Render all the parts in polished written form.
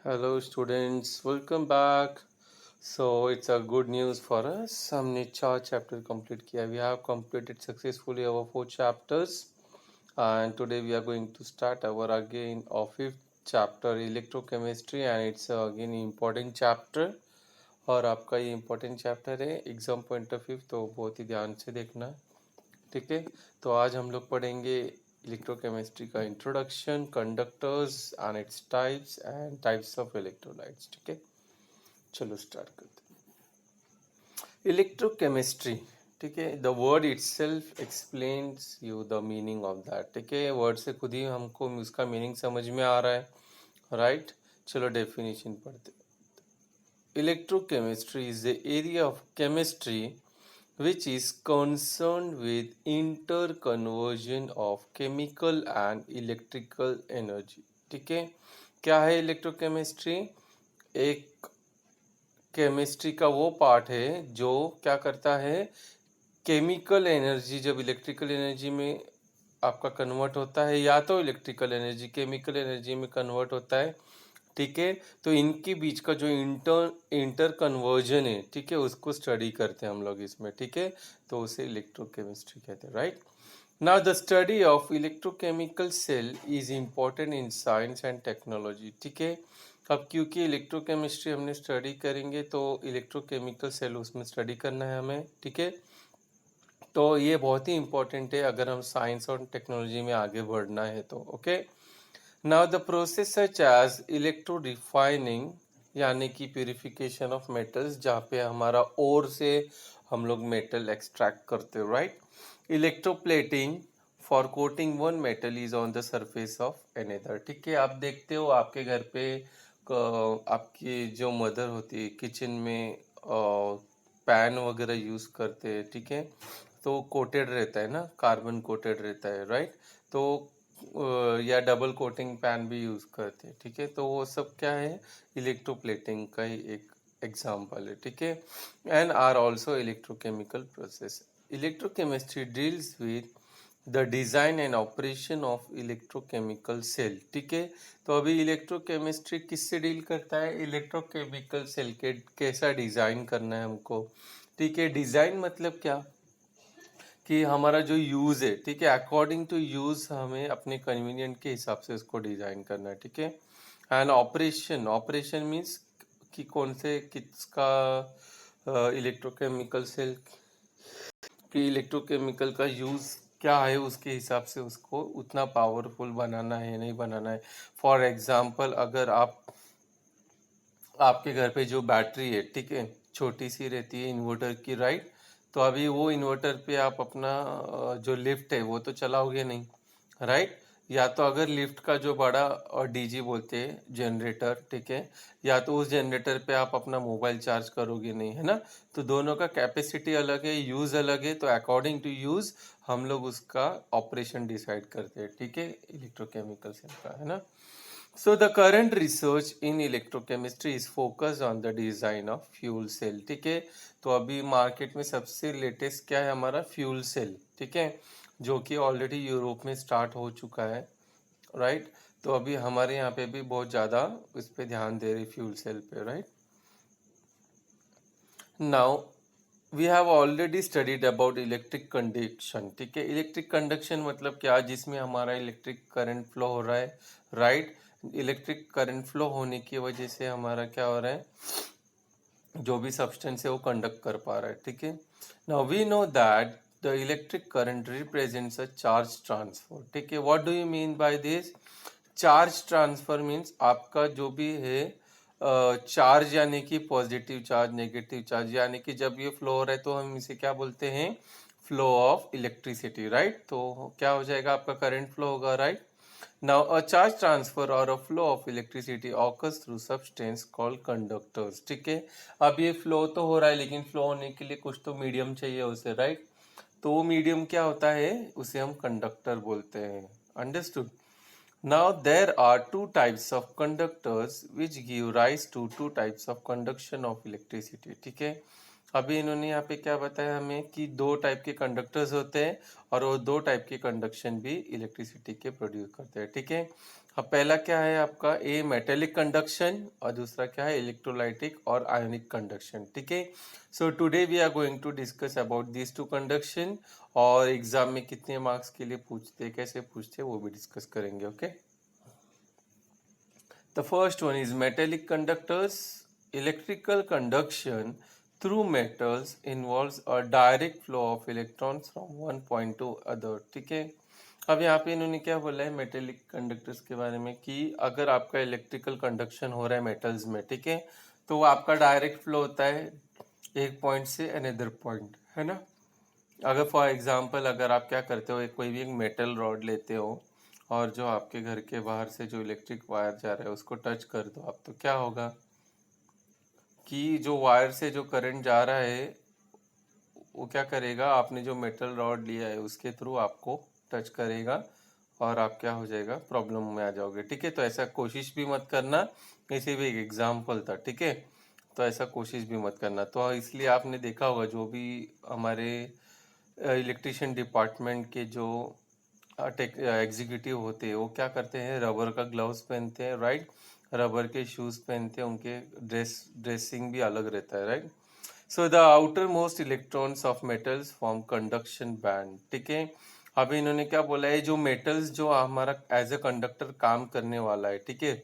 Hello students, welcome back. So it's a good news for us. हमने 4 chapter complete किया. We have completed successfully our 4 chapters, and today we are going to start our again our 5th chapter electrochemistry, and it's again important chapter. और आपका ये important chapter है exam point of view, तो बहुत ही ध्यान से देखना. ठीक है, तो आज हम लोग पढ़ेंगे इलेक्ट्रोकेमिस्ट्री का introduction, conductors and its types and types of electrolytes. ठीक है, चलो स्टार्ट करते हैं. इलेक्ट्रोकेमिस्ट्री, ठीक है, the word itself explains you the meaning of that. ठीक है, वर्ड से खुद ही हमको उसका मीनिंग समझ में आ रहा है, राइट. चलो डेफिनेशन पढ़ते. Electrochemistry is the area of chemistry which is concerned with interconversion of chemical and electrical energy. ठीक है, क्या है इलेक्ट्रोकेमिस्ट्री? एक केमिस्ट्री का वो पार्ट है जो क्या करता है, केमिकल एनर्जी जब इलेक्ट्रिकल एनर्जी में आपका कन्वर्ट होता है, या तो इलेक्ट्रिकल एनर्जी केमिकल एनर्जी में कन्वर्ट होता है. ठीक है, तो इनके बीच का जो इंटर कन्वर्जन है, ठीक है, उसको स्टडी करते हैं हम लोग इसमें. ठीक है, तो उसे इलेक्ट्रोकेमिस्ट्री कहते हैं, right. Now the study of electrochemical cell is important in science and technology. ठीक है, अब क्योंकि इलेक्ट्रोकेमिस्ट्री हमने स्टडी करेंगे तो इलेक्ट्रोकेमिकल सेल उसमें स्टडी करना है हमें. ठीक है, तो ये बहुत ही इम्पोर्टेंट है अगर हम साइंस और टेक्नोलॉजी में आगे बढ़ना है तो. Okay, now the process such as electro refining, यानी कि प्यूरिफिकेशन ऑफ मेटल्स, जहाँ पे हमारा ओर से हम लोग मेटल एक्सट्रैक्ट करते हैं, right. Electroplating for coating one metal is on the surface of another. ठीक है, आप देखते हो आपके घर पे आपकी जो मदर होती है किचन में पैन वगैरह यूज़ करते हैं. ठीक है, तो कोटेड रहता है ना, कार्बन कोटेड रहता है, राइट. तो या डबल कोटिंग पैन भी यूज़ करते हैं. ठीक है, तो वो सब क्या है, इलेक्ट्रोप्लेटिंग का ही एक एग्जाम्पल है. ठीक है, and are also electrochemical process. Electrochemistry deals with the design and operation of electrochemical cell. ठीक है, तो अभी इलेक्ट्रोकेमिस्ट्री किससे डील करता है, इलेक्ट्रोकेमिकल सेल के कैसा डिज़ाइन करना है हमको. ठीक है, डिज़ाइन मतलब क्या कि हमारा जो यूज़ है, ठीक है, अकॉर्डिंग टू यूज़ हमें अपने कन्वीनियंट के हिसाब से उसको डिज़ाइन करना है. ठीक है, एंड ऑपरेशन, ऑपरेशन मीन्स कि कौन से किसका इलेक्ट्रोकेमिकल सेल कि इलेक्ट्रोकेमिकल का यूज़ क्या है, उसके हिसाब से उसको उतना पावरफुल बनाना है नहीं बनाना है. फॉर एग्जांपल, अगर आपके घर पे जो बैटरी है, ठीक है, छोटी सी रहती है इन्वर्टर की, राइट. तो अभी वो इन्वर्टर पे आप अपना जो लिफ्ट है वो तो चलाओगे नहीं, राइट. या तो अगर लिफ्ट का जो बड़ा और डीजी बोलते हैं जनरेटर, ठीक है, या तो उस जनरेटर पे आप अपना मोबाइल चार्ज करोगे नहीं, है ना. तो दोनों का कैपेसिटी अलग है, यूज़ अलग है, तो अकॉर्डिंग टू यूज़ हम लोग उसका ऑपरेशन डिसाइड करते हैं. ठीक है, इलेक्ट्रोकेमिकल सेल का, है ना. So the current research in electrochemistry is focused on the design of fuel cell. ठीक है, तो अभी मार्केट में सबसे लेटेस्ट क्या है, हमारा फ्यूल सेल. ठीक है, जो कि ऑलरेडी यूरोप में स्टार्ट हो चुका है, राइट. तो अभी हमारे यहाँ पे भी बहुत ज़्यादा उस पर ध्यान दे रहे फ्यूल सेल पे, right. Now we have already studied about electric conduction. ठीक है, इलेक्ट्रिक कंडक्शन मतलब क्या, जिसमें हमारा इलेक्ट्रिक करंट फ्लो हो रहा है, राइट. इलेक्ट्रिक करंट फ्लो होने की वजह से हमारा क्या हो रहा है, जो भी सब्सटेंस है वो कंडक्ट कर पा रहा है. ठीक है, now we know that the electric current represents a charge transfer. ठीक है, what do you mean by this, charge transfer means आपका जो भी है चार्ज, यानी कि पॉजिटिव चार्ज नेगेटिव चार्ज, यानी कि जब ये फ्लो हो रहा है तो हम इसे क्या बोलते हैं, फ्लो ऑफ इलेक्ट्रिसिटी, राइट. तो क्या हो जाएगा, आपका करंट फ्लो होगा, right. Now a charge transfer और a flow of electricity occurs through substance called conductors. ठीक है, अब ये फ्लो तो हो रहा है, लेकिन फ्लो होने के लिए कुछ तो मीडियम चाहिए उसे, राइट. तो वो मीडियम क्या होता है, उसे हम कंडक्टर बोलते हैं. Understood. Now there are two types of conductors which give rise to two types of conduction of electricity. ठीक है, अभी इन्होंने यहाँ पे क्या बताया हमें कि दो टाइप के कंडक्टर्स होते हैं और वो दो टाइप के कंडक्शन भी इलेक्ट्रिसिटी के प्रोड्यूस करते हैं. ठीक है, अब पहला क्या है आपका, ए मेटेलिक कंडक्शन, और दूसरा क्या है इलेक्ट्रोलाइटिक और आयोनिक कंडक्शन, ठीक है। So today we are going to discuss about this two conduction, और एग्जाम में कितने मार्क्स के लिए पूछते, कैसे पूछते, वो भी डिस्कस करेंगे, okay. The first one is metallic conductors. Electrical conduction through metals involves a direct flow of electrons from one point to other, ठीक है। अब यहाँ पे इन्होंने क्या बोला है मेटेलिक कंडक्टर्स के बारे में, कि अगर आपका इलेक्ट्रिकल कंडक्शन हो रहा है मेटल्स में, ठीक है, तो वो आपका डायरेक्ट फ्लो होता है एक पॉइंट से अनदर पॉइंट, है ना। अगर फॉर एग्जांपल अगर आप क्या करते हो, कोई भी एक मेटल रॉड लेते हो और जो आपके घर के बाहर से जो इलेक्ट्रिक वायर जा रहा है उसको टच कर दो आप, तो क्या होगा कि जो वायर से जो करंट जा रहा है वो क्या करेगा, आपने जो मेटल रॉड लिया है उसके थ्रू आपको टच करेगा और आप क्या हो जाएगा, प्रॉब्लम में आ जाओगे, ठीक है। तो ऐसा कोशिश भी मत करना, इसे भी एक एग्जाम्पल था, ठीक है। तो ऐसा कोशिश भी मत करना। तो इसलिए आपने देखा होगा जो भी हमारे इलेक्ट्रिशियन डिपार्टमेंट के जो एग्जीक्यूटिव होते हैं वो क्या करते हैं, रबर का ग्लव्स पहनते हैं, राइट, रबर के शूज पहनते हैं, उनके ड्रेसिंग भी अलग रहता है, right. So the outer most electrons of metals form conduction band, ठीक है। अभी इन्होंने क्या बोला है, जो मेटल्स जो हमारा एज ए कंडक्टर काम करने वाला है, ठीक है,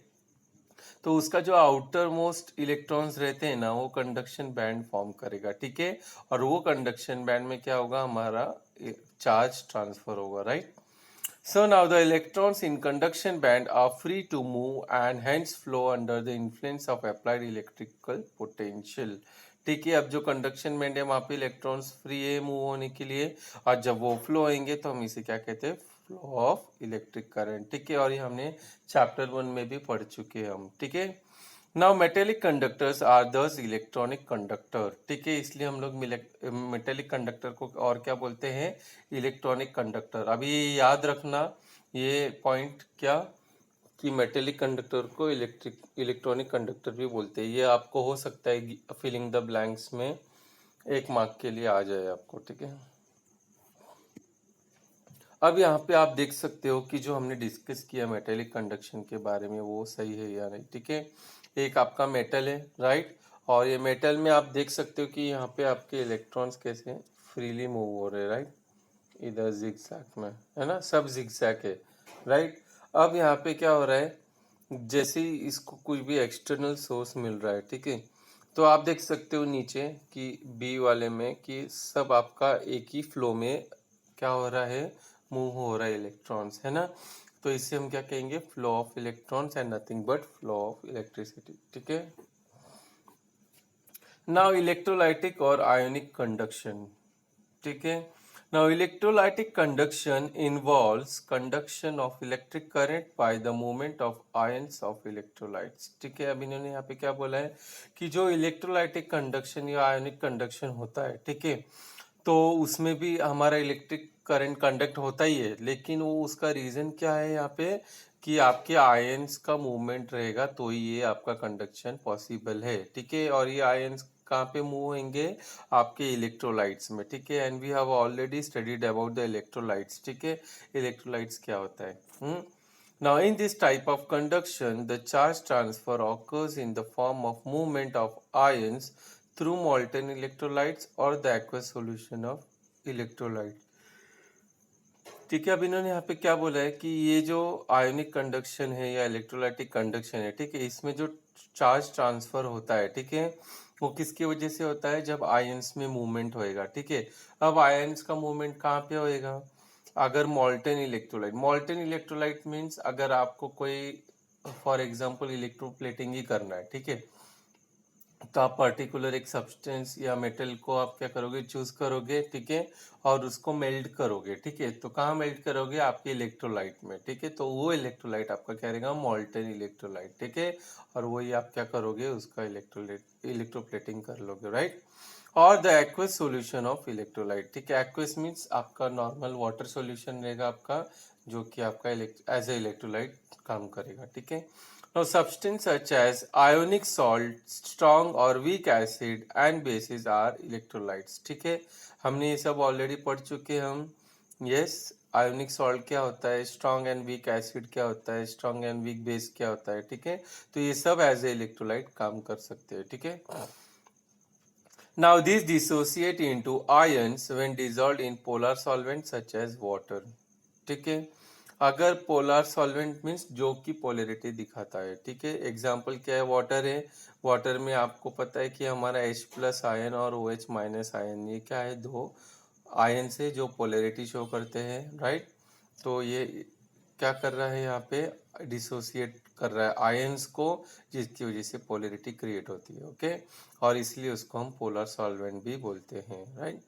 तो उसका जो आउटर मोस्ट इलेक्ट्रॉन्स रहते हैं ना वो कंडक्शन बैंड फॉर्म करेगा, ठीक है। और वो कंडक्शन बैंड में क्या होगा, हमारा चार्ज ट्रांसफर होगा, right. So now the electrons in conduction band are free to move and hence flow under the influence of applied electrical potential, ठीक है। अब जो कंडक्शन बैंड है वहाँ पे इलेक्ट्रॉन्स फ्री है मूव होने के लिए, और जब वो फ्लो होंगे तो हम इसे क्या कहते हैं, फ्लो ऑफ इलेक्ट्रिक करंट, ठीक है। और ये हमने चैप्टर 1 में भी पढ़ चुके हैं हम, ठीक है। नाउ मेटेलिक कंडक्टर्स आर दस इलेक्ट्रॉनिक कंडक्टर, ठीक है, इसलिए हम लोग मेटेलिक कंडक्टर को और क्या बोलते हैं, इलेक्ट्रॉनिक कंडक्टर। अभी ये याद रखना ये पॉइंट क्या, कि मेटेलिक कंडक्टर को इलेक्ट्रॉनिक कंडक्टर भी बोलते हैं। ये आपको हो सकता है फिलिंग द ब्लैंक्स में 1 मार्क के लिए आ जाए आपको, ठीक है। अब यहाँ पे आप देख सकते हो कि जो हमने डिस्कस किया मेटेलिक कंडक्शन के बारे में वो सही है या नहीं, ठीक है। एक आपका मेटल है, राइट, और ये मेटल में आप देख सकते हो कि यहाँ पे आपके इलेक्ट्रॉन्स कैसे फ्रीली मूव हो रहे हैं, राइट, इधर जिगजैग में, है ना, सब जिगजैग है, राइट। अब यहाँ पे क्या हो रहा है, जैसे ही इसको कुछ भी एक्सटर्नल सोर्स मिल रहा है, ठीक है, तो आप देख सकते हो नीचे कि बी वाले में कि सब आपका एक ही फ्लो में क्या हो रहा है, मूव हो रहा है इलेक्ट्रॉन्स, है ना। तो इसे हम क्या कहेंगे, flow of electrons and nothing but flow of electricity, ठीक है। नाउ इलेक्ट्रोलाइटिक और आयोनिक कंडक्शन, ठीक है। Now electrolytic conduction involves conduction of electric current by the movement of ions of electrolytes, ठीक है। अब इन्होंने यहाँ पे क्या बोला है कि जो इलेक्ट्रोलाइटिक कंडक्शन या आयोनिक कंडक्शन होता है, ठीक है, तो उसमें भी हमारा इलेक्ट्रिक करंट कंडक्ट होता ही है, लेकिन वो उसका रीजन क्या है यहाँ पे, कि आपके आयंस का मूवमेंट रहेगा तो ही ये आपका कंडक्शन पॉसिबल है, ठीक है। और ये आयंस कहाँ पे मूव होंगे, आपके इलेक्ट्रोलाइट्स में, ठीक है। And we have already studied about the electrolytes, ठीक है, इलेक्ट्रोलाइट्स क्या होता है। Now in this type of conduction, the charge transfer occurs in the form of movement of ions through molten electrolytes or the aqueous solution of electrolyte, ठीक है। अब इन्होंने यहाँ पे क्या बोला है कि ये जो आयोनिक कंडक्शन है या इलेक्ट्रोलाइटिक कंडक्शन है, ठीक है, इसमें जो चार्ज ट्रांसफर होता है, ठीक है, वो किसकी वजह से होता है, जब आयंस में मूवमेंट होएगा, ठीक है। अब आयंस का मूवमेंट कहाँ पे होएगा, अगर मॉल्टेन इलेक्ट्रोलाइट मीन्स अगर आपको कोई फॉर एग्जांपल इलेक्ट्रोप्लेटिंग ही करना है, ठीक है, तो आप पर्टिकुलर एक सब्सटेंस या मेटल को आप क्या करोगे, चूज करोगे, ठीक है, और उसको मेल्ट करोगे, ठीक है। तो कहाँ मेल्ट करोगे, आपके इलेक्ट्रोलाइट में, ठीक है। तो वो इलेक्ट्रोलाइट आपका क्या रहेगा, मॉल्टेन इलेक्ट्रोलाइट, ठीक है। और वही आप क्या करोगे, उसका इलेक्ट्रोप्लेटिंग कर लोगे, राइट। और the aqueous solution of electrolyte, ठीक है, एक्वस मीन्स आपका नॉर्मल वाटर सॉल्यूशन रहेगा आपका, जो कि आपका एज ए इलेक्ट्रोलाइट काम करेगा, ठीक है। Now, substances such as ionic salt, strong or weak acid and bases are electrolytes, ठीक है। हमने ये सब ऑलरेडी पढ़ चुके हैं हम, यस। आयोनिक सॉल्ट क्या होता है, स्ट्रॉन्ग एंड वीक एसिड क्या होता है, स्ट्रॉन्ग एंड वीक बेस क्या होता है, ठीक है। तो ये सब एज ए इलेक्ट्रोलाइट काम कर सकते हैं, ठीक है। Now these dissociate into ions when dissolved in polar solvents such as water. ठीक है। अगर पोलर सॉल्वेंट मीन्स जो कि पोलैरिटी दिखाता है, ठीक है। एग्जाम्पल क्या है, वाटर है। वाटर में आपको पता है कि हमारा H प्लस आयन और OH माइनस आयन, ये क्या है, दो आयन से जो पोलैरिटी शो करते हैं, राइट। तो ये क्या कर रहा है, यहाँ पे डिसोसिएट कर रहा है आयंस को, जिसकी वजह से पोलैरिटी क्रिएट होती है, ओके। और इसलिए उसको हम पोलर सॉल्वेंट भी बोलते हैं, right.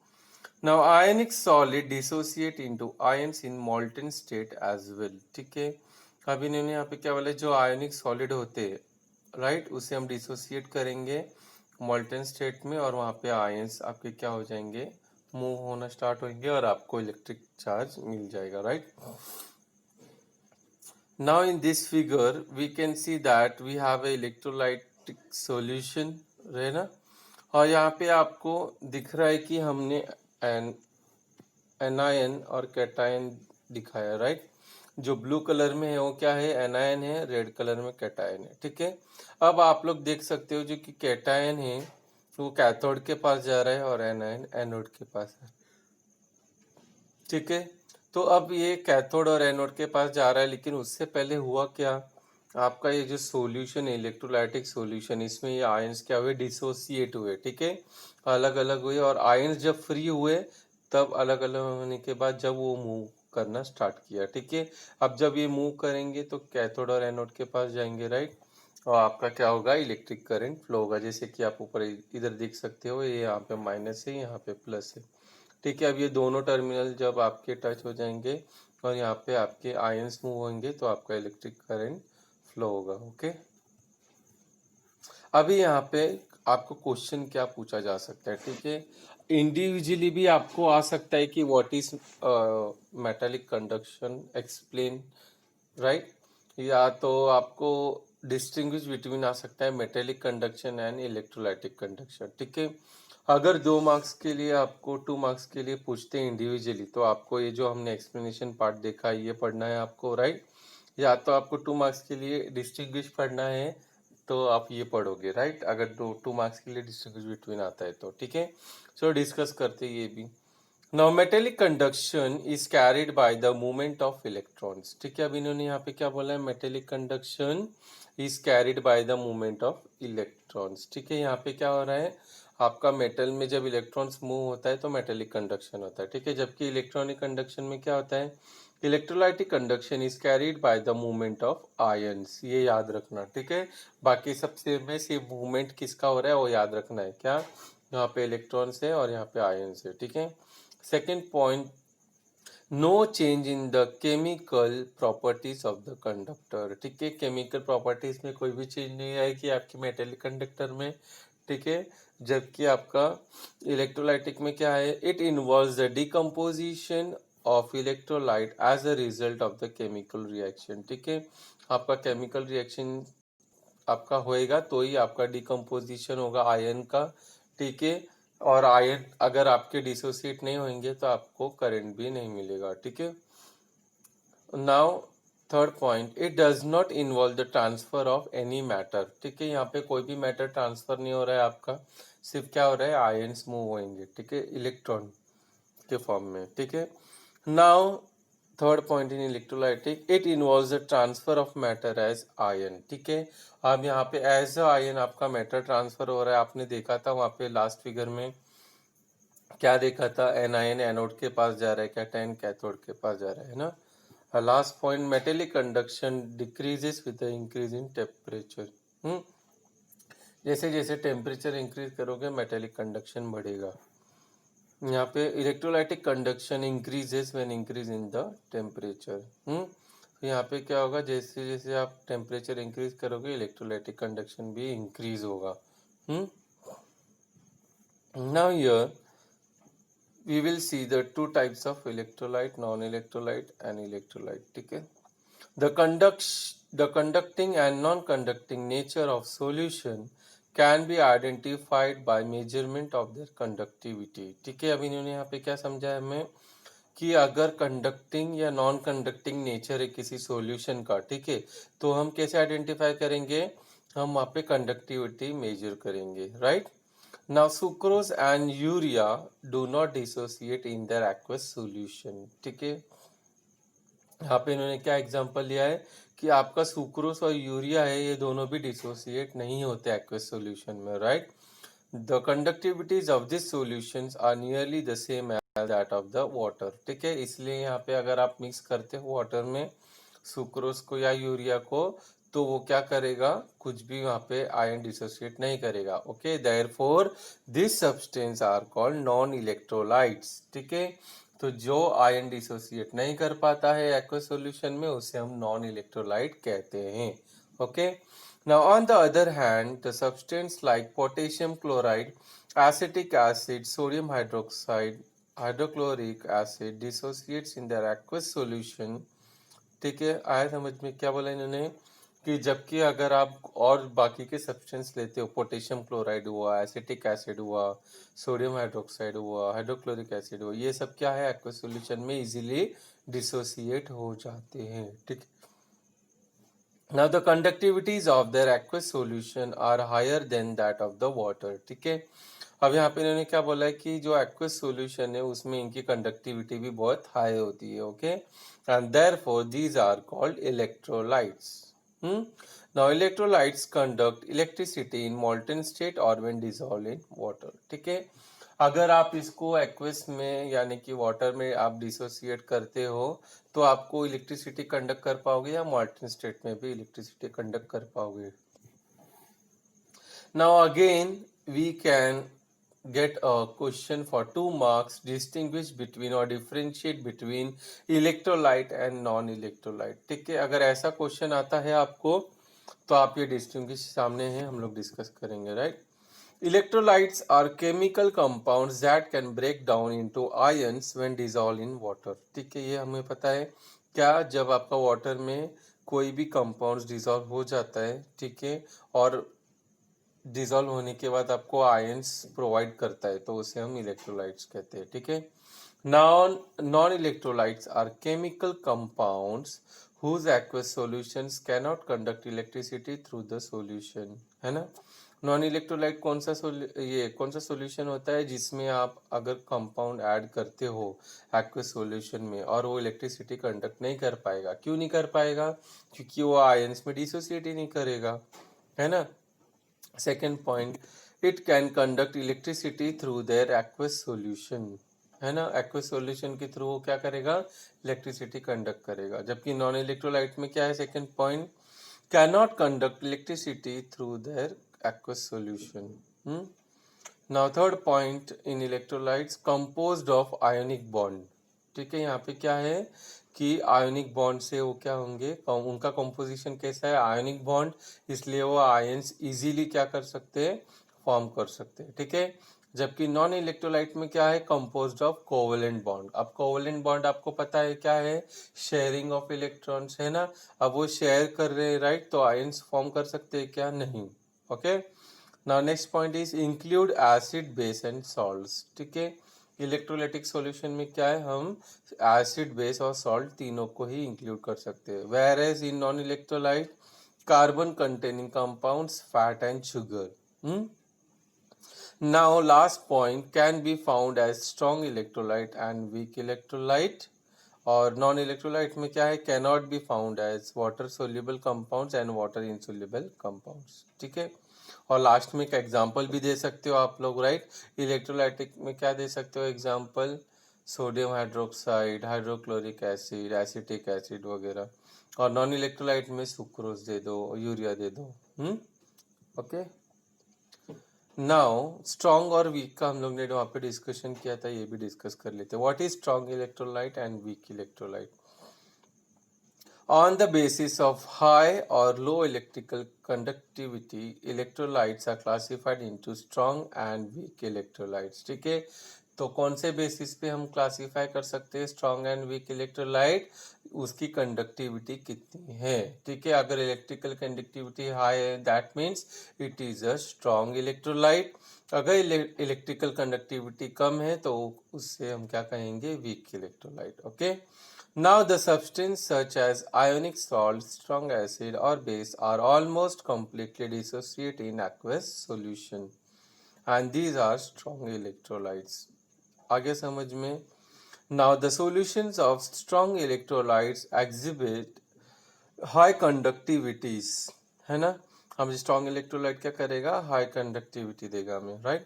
Now ionic solid dissociate into ions in molten state as well, ठीक है। अब इन्होंने यहाँ पे क्या बोला, जो आयनिक सॉलिड होते हैं, राइट, उसे हम डिसोसिएट करेंगे मोल्टन स्टेट में, और वहाँ पे आयंस आपके क्या हो जाएंगे, मूव होना स्टार्ट होंगे, और आपको इलेक्ट्रिक चार्ज मिल जाएगा, right. Now in this figure we can see that we have a electrolytic solution, है ना। और यहाँ पे आपको दिख रहा है कि हमने एन एनायन और कैटायन दिखाया, राइट। जो ब्लू कलर में है वो क्या है, एनायन है, रेड कलर में कैटायन है, ठीक है। अब आप लोग देख सकते हो जो कि कैटायन है वो कैथोड के पास जा रहा है और एनायन एनोड के पास है, ठीक है। तो अब ये कैथोड और एनोड के पास जा रहा है, लेकिन उससे पहले हुआ क्या, आपका ये जो सॉल्यूशन है इलेक्ट्रोलाइटिक सॉल्यूशन, इसमें ये आयंस क्या हुए, डिसोसिएट हुए, ठीक है, अलग अलग हुए। और आयंस जब फ्री हुए तब अलग अलग होने के बाद जब वो मूव करना स्टार्ट किया, ठीक है। अब जब ये मूव करेंगे तो कैथोड और एनोड के पास जाएंगे, राइट। और आपका क्या होगा, इलेक्ट्रिक करंट फ्लो होगा, जैसे कि आप ऊपर इधर देख सकते हो, ये यहाँ पे माइनस है, यहाँ पे प्लस है, ठीक है। अब ये दोनों टर्मिनल जब आपके टच हो जाएंगे और यहाँ पे आपके आयंस मूव होंगे तो आपका इलेक्ट्रिक करंट फ्लो होगा, ओके। अभी यहाँ पे आपको क्वेश्चन क्या पूछा जा सकता है, ठीक है। इंडिविजुअली भी आपको आ सकता है कि what is metallic conduction, explain, right. या तो आपको डिस्टिंग्विश बिटवीन आ सकता है metallic conduction and electrolytic conduction, ठीक है। अगर 2 मार्क्स के लिए आपको 2 मार्क्स के लिए पूछते हैं इंडिविजुअली, तो आपको ये जो हमने एक्सप्लेनेशन पार्ट देखा है ये पढ़ना है आपको, राइट। या तो आपको 2 मार्क्स के लिए डिस्टिंग्विश पढ़ना है तो आप ये पढ़ोगे, राइट। अगर 2 मार्क्स के लिए डिस्टिंग्विश बिटवीन आता है तो, ठीक है। सो डिस्कस करते हैं ये भी। Now metallic conduction is carried by the movement of electrons, ठीक है। अब इन्होंने यहाँ पे क्या बोला है, metallic conduction is carried by the movement of electrons, ठीक है। यहाँ पे क्या हो रहा है, आपका मेटल में जब इलेक्ट्रॉन्स मूव होता है तो मेटेलिक कंडक्शन होता है, ठीक है। जबकि इलेक्ट्रॉनिक कंडक्शन में क्या होता है, electrolytic conduction is carried by the movement of ions, ये याद रखना, ठीक है। बाकी सबसे में सिर्फ मूवमेंट किसका हो रहा है वो याद रखना है, क्या, यहाँ पे इलेक्ट्रॉन्स है और यहाँ पे आयंस है, ठीक है। Second point, no change in the chemical properties of the conductor, ठीक है। केमिकल प्रॉपर्टीज में कोई भी चेंज नहीं आएगी आपकी मेटेलिक कंडक्टर में, ठीक है। जबकि आपका इलेक्ट्रोलाइटिक में क्या है, it involves the decomposition of electrolyte as a result of the chemical reaction, ठीक है। आपका केमिकल रिएक्शन आपका होएगा तो ही आपका डिकम्पोजिशन होगा आयन का, ठीक है। और आयन अगर आपके डिसोसिएट नहीं होंगे तो आपको करंट भी नहीं मिलेगा, ठीक है। Now third point, it does not involve the transfer of any matter, ठीक है। यहाँ पे कोई भी मैटर ट्रांसफर नहीं हो रहा है आपका, सिर्फ क्या हो रहा है, आयन्स मूव होंगे, ठीक है, इलेक्ट्रॉन के फॉर्म में, ठीक है। Now third point in electrolytic, it involves the transfer of matter as ion, ठीक है। अब यहाँ पे एज अ आयन आपका मैटर ट्रांसफर हो रहा है, आपने देखा था वहाँ पे लास्ट फिगर में क्या देखा था, एनायन एनोड के पास जा रहा है, कैटायन कैथोड के पास जा रहा है ना। Last point, metallic conduction decreases with the increase in temperature, जैसे जैसे टेम्परेचर इंक्रीज करोगे मेटेलिक कंडक्शन बढ़ेगा। यहाँ पे electrolytic conduction increases when increase in the temperature, तो यहाँ पे क्या होगा, जैसे जैसे आप टेम्परेचर इंक्रीज करोगे इलेक्ट्रोलाइटिक कंडक्शन भी इंक्रीज होगा। Now here we will see the two types of electrolyte, non-electrolyte and electrolyte, ठीक है। The conducting and non-conducting nature of solution can be identified by measurement of their conductivity, ठीक है। अब इन्होंने यहाँ पे क्या समझा है हमें, कि अगर कंडक्टिंग या नॉन कंडक्टिंग नेचर है किसी सॉल्यूशन का, ठीक है, तो हम कैसे आइडेंटिफाई करेंगे? हम वहाँ पे कंडक्टिविटी मेजर करेंगे, right? Now sucrose and urea do not dissociate in their aqueous solution, ठीक है। यहाँ पे इन्होंने क्या एग्जांपल लिया है कि आपका सुक्रोज और यूरिया है, ये दोनों भी डिसोसिएट नहीं होते एक्वस सॉल्यूशन में, right? The conductivities of these solutions are nearly the same as that of the water, ठीक है। इसलिए यहाँ पे अगर आप मिक्स करते हो वाटर में सुक्रोज को या यूरिया को, तो वो क्या करेगा? कुछ भी वहाँ पे आयन डिसोसिएट नहीं करेगा, okay. Therefore this substance are called non electrolytes, ठीक है। तो जो आयन डिसोसिएट नहीं कर पाता है एक्वस सॉल्यूशन में, उसे हम नॉन इलेक्ट्रोलाइट कहते हैं, okay. Now, on the other hand, the substance like potassium chloride, acetic acid, sodium hydroxide, hydrochloric acid dissociates in their aqueous solution, ठीक है। आया समझ में क्या बोला इन्होंने? कि जबकि अगर आप और बाकी के सब्सटेंस लेते हो, पोटेशियम क्लोराइड हुआ, एसिटिक एसिड हुआ, सोडियम हाइड्रोक्साइड हुआ, हाइड्रोक्लोरिक एसिड हुआ, ये सब क्या है? एक्वस सॉल्यूशन में इजीली डिसोसिएट हो जाते हैं, ठीक। Now the conductivities of their aqueous solution are higher than that of the water, ठीक है। अब यहाँ पे इन्होंने क्या बोला है कि जो aqueous solution है उसमें इनकी conductivity भी बहुत high होती है, okay. And therefore these are called electrolytes. Now electrolytes conduct electricity in molten state or when dissolved in water, ठीक है। अगर आप इसको एक्वस में यानी कि वाटर में आप डिसोसिएट करते हो, तो आपको इलेक्ट्रिसिटी कंडक्ट कर पाओगे या मॉल्टन स्टेट में भी इलेक्ट्रिसिटी कंडक्ट कर पाओगे? Now again we can get a question for 2 marks, distinguish between or differentiate between electrolyte and non electrolyte, ठीक है। अगर ऐसा क्वेश्चन आता है आपको, तो आप ये डिस्टिंग्विश सामने है, हम लोग डिस्कस करेंगे, right. Electrolytes are chemical compounds that can break down into ions when dissolved in water, ठीक है। ये हमें पता है क्या, जब आपका वाटर में कोई भी कंपाउंड डिसॉल्व हो जाता है, ठीक है, और डिसॉल्व होने के बाद आपको आयंस प्रोवाइड करता है, तो उसे हम इलेक्ट्रोलाइट्स कहते हैं, ठीक है। Non electrolytes are chemical compounds whose aqueous solutions cannot conduct electricity through the solution, है ना। नॉन इलेक्ट्रोलाइट कौन सा सॉल्यूशन होता है जिसमें आप अगर कंपाउंड ऐड करते हो एक्वस सॉल्यूशन में और वो इलेक्ट्रिसिटी कंडक्ट नहीं कर पाएगा। क्यों नहीं कर पाएगा? क्योंकि वो आयंस में डिसोसिएट ही नहीं करेगा, है ना। Second point, it can conduct electricity through their aqueous solution, है ना। एक्वस सॉल्यूशन के थ्रू वो क्या करेगा? इलेक्ट्रिसिटी कंडक्ट करेगा। जबकि नॉन इलेक्ट्रोलाइट में क्या है? Second point, cannot conduct electricity through their aqueous solution. Now third point, in electrolytes composed of ionic bond, ठीक है। यहाँ पे क्या है कि आयोनिक बॉन्ड से वो क्या होंगे, उनका कंपोजिशन कैसा है? आयोनिक बॉन्ड, इसलिए वो आयंस इजीली क्या कर सकते हैं? फॉर्म कर सकते हैं, ठीक है। जबकि नॉन इलेक्ट्रोलाइट में क्या है? Composed of covalent bond. अब कोवेलेंट बॉन्ड आपको पता है क्या है? शेयरिंग ऑफ इलेक्ट्रॉन्स, है ना। अब वो शेयर कर रहे हैं, राइट, तो आयंस फॉर्म कर सकते हैं क्या? नहीं, okay. Now next point is include acid, base and salts, ठीक है। इलेक्ट्रोलाइटिक सॉल्यूशन में क्या है? हम एसिड, बेस और सॉल्ट तीनों को ही इंक्लूड कर सकते हैं। Whereas in non electrolyte carbon containing compounds, fat and sugar. Now last point, can be found as strong electrolyte and weak electrolyte, और नॉन इलेक्ट्रोलाइट में क्या है? Can not be found as water soluble compounds and water insoluble compounds, ठीक है। और last में एक example भी दे सकते हो आप लोग, राइट। इलेक्ट्रोलाइटिक में क्या दे सकते हो example? Sodium hydroxide, hydrochloric acid, acetic acid वगैरह। और नॉन इलेक्ट्रोलाइट में सुक्रोज दे दो, यूरिया दे दो, ओके। नाउ स्ट्रॉन्ग और वीक का हम लोग ने वहाँ पे डिस्कशन किया था, ये भी डिस्कस कर लेते हैं। What is strong electrolyte and weak electrolyte? On the basis of high or low electrical conductivity, electrolytes are classified into strong and weak electrolytes, ठीक है। तो कौन से बेसिस पे हम क्लासीफाई कर सकते हैं स्ट्रॉन्ग एंड वीक इलेक्ट्रोलाइट? उसकी कंडक्टिविटी कितनी है, ठीक है। अगर इलेक्ट्रिकल कंडक्टिविटी हाई है that means it is a strong electrolyte. अगर इलेक्ट्रिकल कंडक्टिविटी कम है तो उससे हम क्या कहेंगे? Weak electrolyte. Okay, now the substance such as ionic salt, strong acid or base are almost completely dissociate in aqueous solution and these are strong electrolytes. आगे समझ में? Now the solutions of strong electrolytes exhibit high conductivities, है ना। हम strong electrolyte क्या करेगा? High conductivity देगा हमें, right.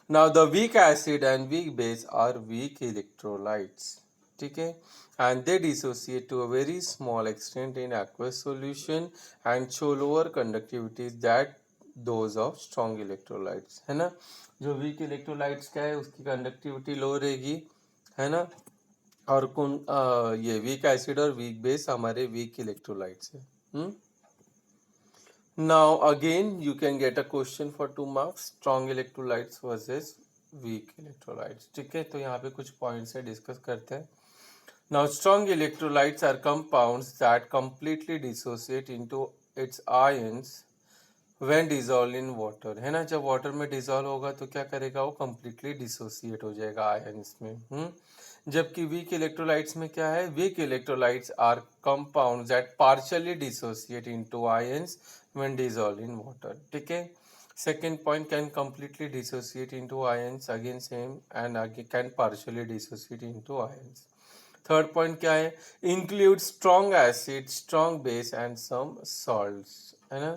Now the weak acid and weak base are weak electrolytes, ठीक है, and they dissociate to a very small extent in aqueous solution and show lower conductivities that those of strong electrolytes, है ना। जो weak electrolytes क्या है उसकी conductivity लो रहेगी, है ना। और कौन ये वीक एसिड और वीक बेस हमारे वीक इलेक्ट्रोलाइट्स है। Now again you can get a question for 2 marks, strong electrolytes versus week electrolytes, ठीक है। तो यहाँ पे कुछ पॉइंट्स है, डिस्कस करते हैं। Now, strong electrolytes are compounds that completely dissociate into its ions when dissolved in water, है ना। जब वाटर में डिजोल्व होगा तो क्या करेगा? वो completely dissociate हो जाएगा आयंस में। जबकि वीक इलेक्ट्रोलाइट्स में क्या है? Weak electrolytes are compounds that partially dissociate into ions when dissolved in water, ठीक है। Second point, can completely dissociate into ions, again same, and again can partially dissociate into ions. Third point क्या है? Include strong acid, strong base and some salts, है ना।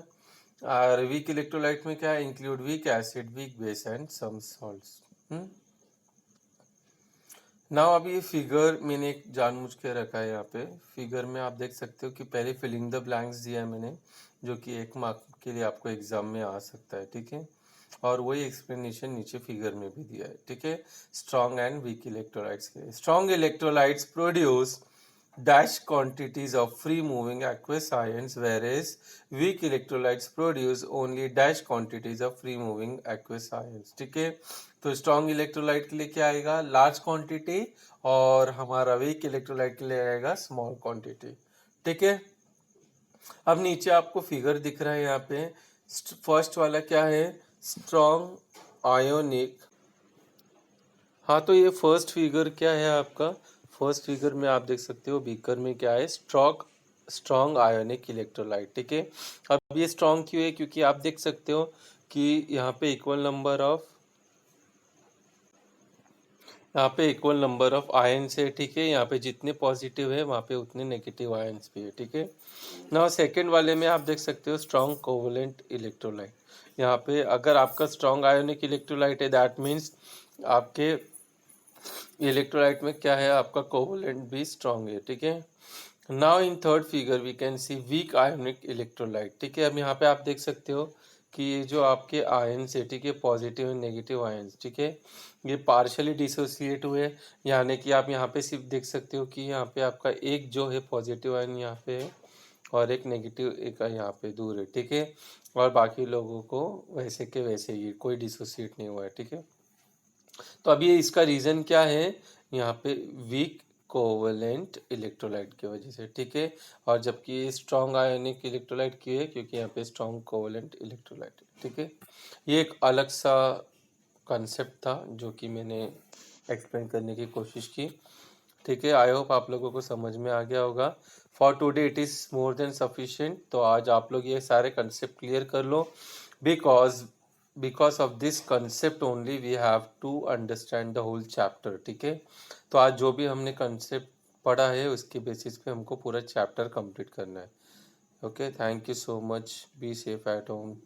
और weak electrolyte में क्या है? Include weak acid, weak base and some salts. Now अभी ये फिगर मैंने एक जानबूझ के रखा है यहाँ पे। फिगर में आप देख सकते हो कि पहले फिलिंग द ब्लैंक्स दिया है मैंने, जो कि 1 मार्क के लिए आपको एग्जाम में आ सकता है, ठीक है। और वही एक्सप्लेनेशन नीचे फिगर में भी दिया है, ठीक है। स्ट्रॉन्ग एंड वीक इलेक्ट्रोलाइट्स के लिए, strong electrolytes produce dash quantities of free moving aqueous ions whereas weak electrolytes produce only dash quantities of free moving aqueous ions, ठीक है। तो स्ट्रॉन्ग इलेक्ट्रोलाइट के लिए क्या आएगा? लार्ज क्वांटिटी, और हमारा वीक इलेक्ट्रोलाइट के लिए आएगा स्मॉल क्वांटिटी, ठीक है। अब नीचे आपको फिगर दिख रहा है यहाँ पे। फर्स्ट वाला क्या है? Strong ionic. हाँ, तो ये फर्स्ट फिगर क्या है आपका? फर्स्ट फिगर में आप देख सकते हो बीकर में क्या है? स्ट्रॉन्ग आयोनिक इलेक्ट्रोलाइट, ठीक है। अब ये स्ट्रॉन्ग क्यों है? क्योंकि आप देख सकते हो कि यहाँ पे इक्वल नंबर ऑफ आयंस है, ठीक है। यहाँ पे जितने पॉजिटिव है वहाँ पे उतने नेगेटिव आयंस भी है, ठीक है। नाउ सेकंड वाले में आप देख सकते हो स्ट्रॉन्ग कोवलेंट इलेक्ट्रोलाइट। यहाँ पे अगर आपका स्ट्रॉन्ग आयोनिक इलेक्ट्रोलाइट है दैट मीन्स आपके इलेक्ट्रोलाइट में क्या है? आपका कोवलेंट भी स्ट्रॉन्ग है, ठीक है। Now in third figure we can see weak ionic electrolyte, ठीक है। अब यहाँ पे आप देख सकते हो कि ये जो आपके आयंस है, ठीक है, पॉजिटिव एंड नेगेटिव आयंस, ठीक है, ये पार्शली डिसोसिएट हुए। यानी कि आप यहाँ पे सिर्फ देख सकते हो कि यहाँ पे आपका एक जो है पॉजिटिव आयन यहाँ पे है और एक नेगेटिव एक यहाँ पे दूर है, ठीक है। और बाकी लोगों को वैसे के वैसे ही कोई डिसोसिएट नहीं हुआ है, ठीक है। तो अब ये इसका रीज़न क्या है? यहाँ पे वीक कोवलेंट इलेक्ट्रोलाइट की वजह से, ठीक है। और जबकि स्ट्रॉन्ग आयोनिक इलेक्ट्रोलाइट क्यों है? क्योंकि यहाँ पे स्ट्रॉन्ग कोवलेंट इलेक्ट्रोलाइट, ठीक है। ये एक अलग सा कॉन्सेप्ट था जो कि मैंने एक्सप्लेन करने की कोशिश की, ठीक है। आई होप आप लोगों को समझ में आ गया होगा। For today it is more than sufficient. तो आज आप लोग ये सारे कंसेप्ट क्लियर कर लो, because of this concept only we have to understand the whole chapter, ठीक है। तो आज जो भी हमने कंसेप्ट पढ़ा है उसके बेसिस पे हमको पूरा चैप्टर कंप्लीट करना है। Okay, thank you so much, be safe at home.